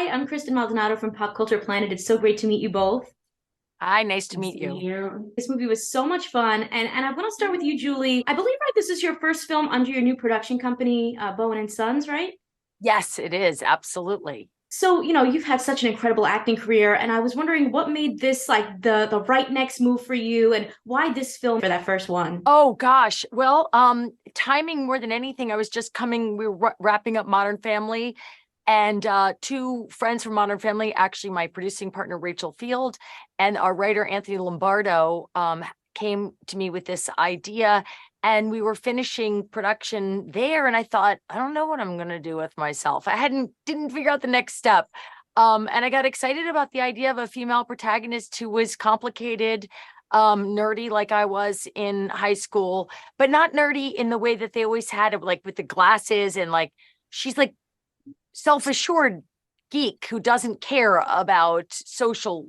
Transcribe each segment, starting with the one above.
Hi, I'm Kristen Maldonado from Pop Culture Planet. It's so great to meet you both. Hi, nice to Nice meet to you. meet you. This movie was so much fun. And I want to start with you, Julie. I believe, right, this is your first film under your new production company, Bowen and Sons, right? Yes, it is. Absolutely. So, you've had such an incredible acting career, and I was wondering what made this like the right next move for you and why this film for that first one. Oh gosh. Well, timing more than anything. I was just coming, we were wrapping up Modern Family, and two friends from Modern Family, actually my producing partner Rachel Field and our writer Anthony Lombardo, came to me with this idea, and we were finishing production there, and I thought, I don't know what I'm going to do with myself. I didn't figure out the next step. And I got excited about the idea of a female protagonist who was complicated, nerdy like I was in high school, but not nerdy in the way that they always had it, like with the glasses and like she's like self-assured geek who doesn't care about social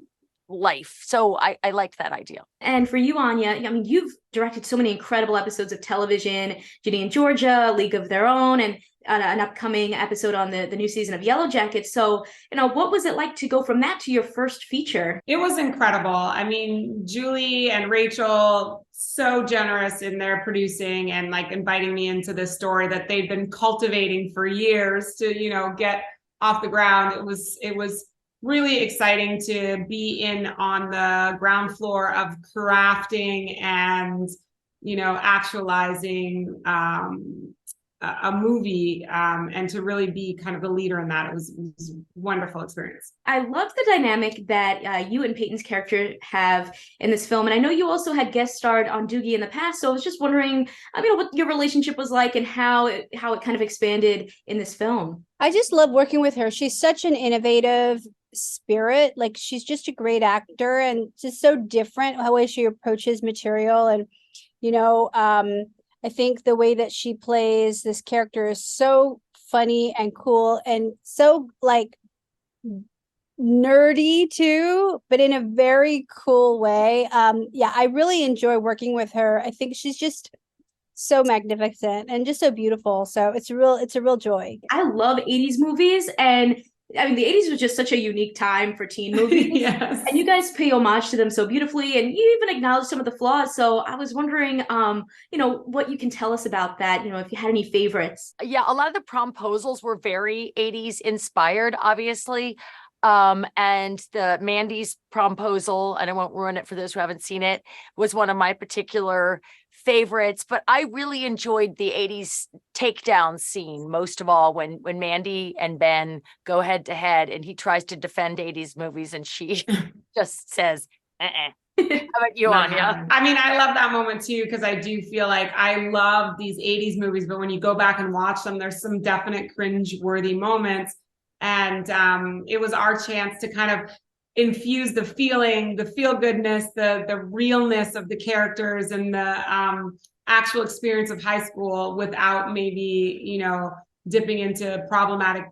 life. So I liked that idea. And for you, Anya, I mean, you've directed so many incredible episodes of television, Ginny and Georgia, League of Their Own, and an upcoming episode on the new season of Yellow Jackets. So, what was it like to go from that to your first feature? It was incredible. I mean, Julie and Rachel, so generous in their producing and like inviting me into this story that they've been cultivating for years to, get off the ground. It was really exciting to be in on the ground floor of crafting and, actualizing a movie, and to really be kind of the leader in that. It was a wonderful experience. I love the dynamic that you and Peyton's character have in this film. And I know you also had guest starred on Doogie in the past. So I was just wondering, what your relationship was like and how it kind of expanded in this film. I just love working with her. She's such an innovative spirit. Like, she's just a great actor and just so different how way she approaches material. And, I think the way that she plays this character is so funny and cool and so like nerdy too, but in a very cool way. Yeah, I really enjoy working with her. I think she's just so magnificent and just so beautiful. So it's a real joy. I love 80s movies, and I mean the 80s was just such a unique time for teen movies. Yes. And you guys pay homage to them so beautifully, and you even acknowledge some of the flaws. So I was wondering, what you can tell us about that, if you had any favorites. Yeah, a lot of the promposals were very 80s inspired, obviously. And the Mandy's promposal, and I won't ruin it for those who haven't seen it, was one of my particular favorites. But I really enjoyed the 80s takedown scene most of all, when Mandy and Ben go head to head and he tries to defend 80s movies and she just says, uh-uh. How about you, Anya? I mean, I love that moment too, because I do feel like I love these 80s movies, but when you go back and watch them, there's some definite cringe-worthy moments. And it was our chance to kind of infuse the feeling, the feel-goodness, the realness of the characters and the actual experience of high school without maybe, dipping into problematic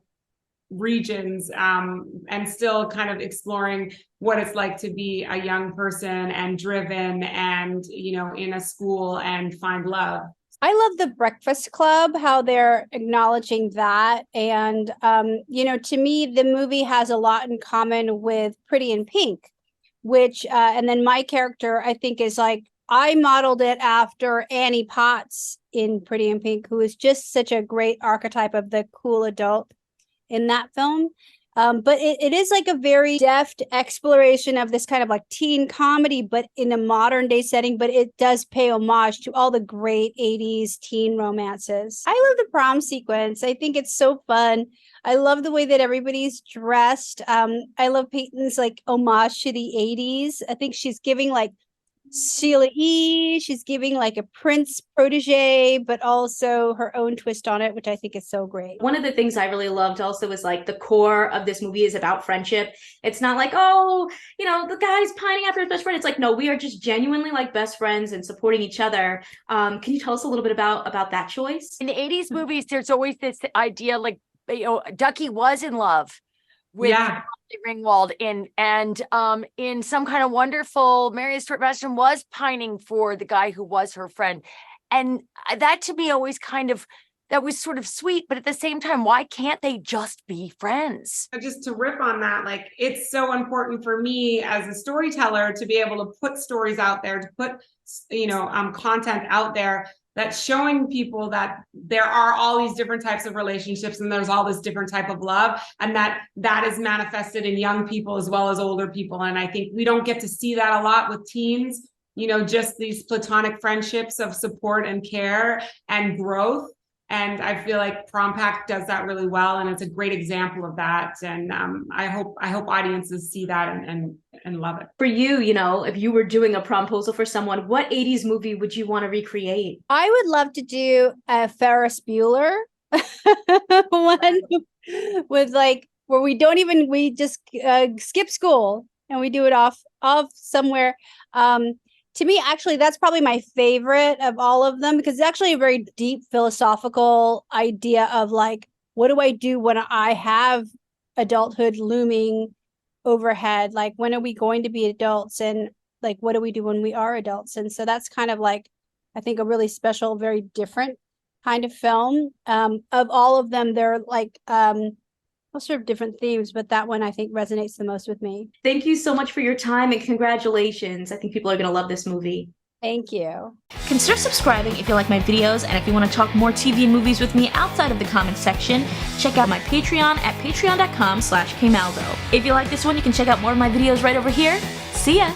regions, and still kind of exploring what it's like to be a young person and driven and, in a school and find love. I love the Breakfast Club, how they're acknowledging that. And, to me, the movie has a lot in common with Pretty in Pink, which, and then my character, I think, is like, I modeled it after Annie Potts in Pretty in Pink, who is just such a great archetype of the cool adult in that film. But it is like a very deft exploration of this kind of like teen comedy, but in a modern day setting. But it does pay homage to all the great 80s teen romances. I love the prom sequence. I think it's so fun. I love the way that everybody's dressed. I love Peyton's like homage to the 80s. I think she's giving like Sheila E. She's giving like a Prince protege, but also her own twist on it, which I think is so great. One of the things I really loved also was like the core of this movie is about friendship. It's not like, oh, the guy's pining after his best friend. It's like, no, we are just genuinely like best friends and supporting each other. Can you tell us a little bit about that choice? In the 80s movies, there's always this idea like, Ducky was in love with Ringwald and in Some Kind of Wonderful, Mary Stuart Masterson was pining for the guy who was her friend. And that to me always kind of that was sort of sweet, but at the same time, why can't they just be friends? Just to riff on that, like, it's so important for me as a storyteller to be able to put stories out there, to put, content out there that's showing people that there are all these different types of relationships and there's all this different type of love, and that is manifested in young people as well as older people. And I think we don't get to see that a lot with teens, just these platonic friendships of support and care and growth. And I feel like Prom Pact does that really well, and it's a great example of that. And I hope audiences see that and love it. For you, if you were doing a promposal for someone, what 80s movie would you want to recreate? I would love to do a Ferris Bueller one with like where we just skip school and we do it off somewhere. To me, actually, that's probably my favorite of all of them, because it's actually a very deep philosophical idea of like, what do I do when I have adulthood looming overhead? Like, when are we going to be adults? And like, what do we do when we are adults? And so that's kind of like, I think, a really special, very different kind of film. Of all of them, they're like, all sort of different themes, but that one I think resonates the most with me. Thank you so much for your time and congratulations. I think people are going to love this movie. Thank you. Consider subscribing if you like my videos, and if you want to talk more TV and movies with me outside of the comments section, check out my Patreon at patreon.com/kmaldo. If you like this one, you can check out more of my videos right over here. See ya!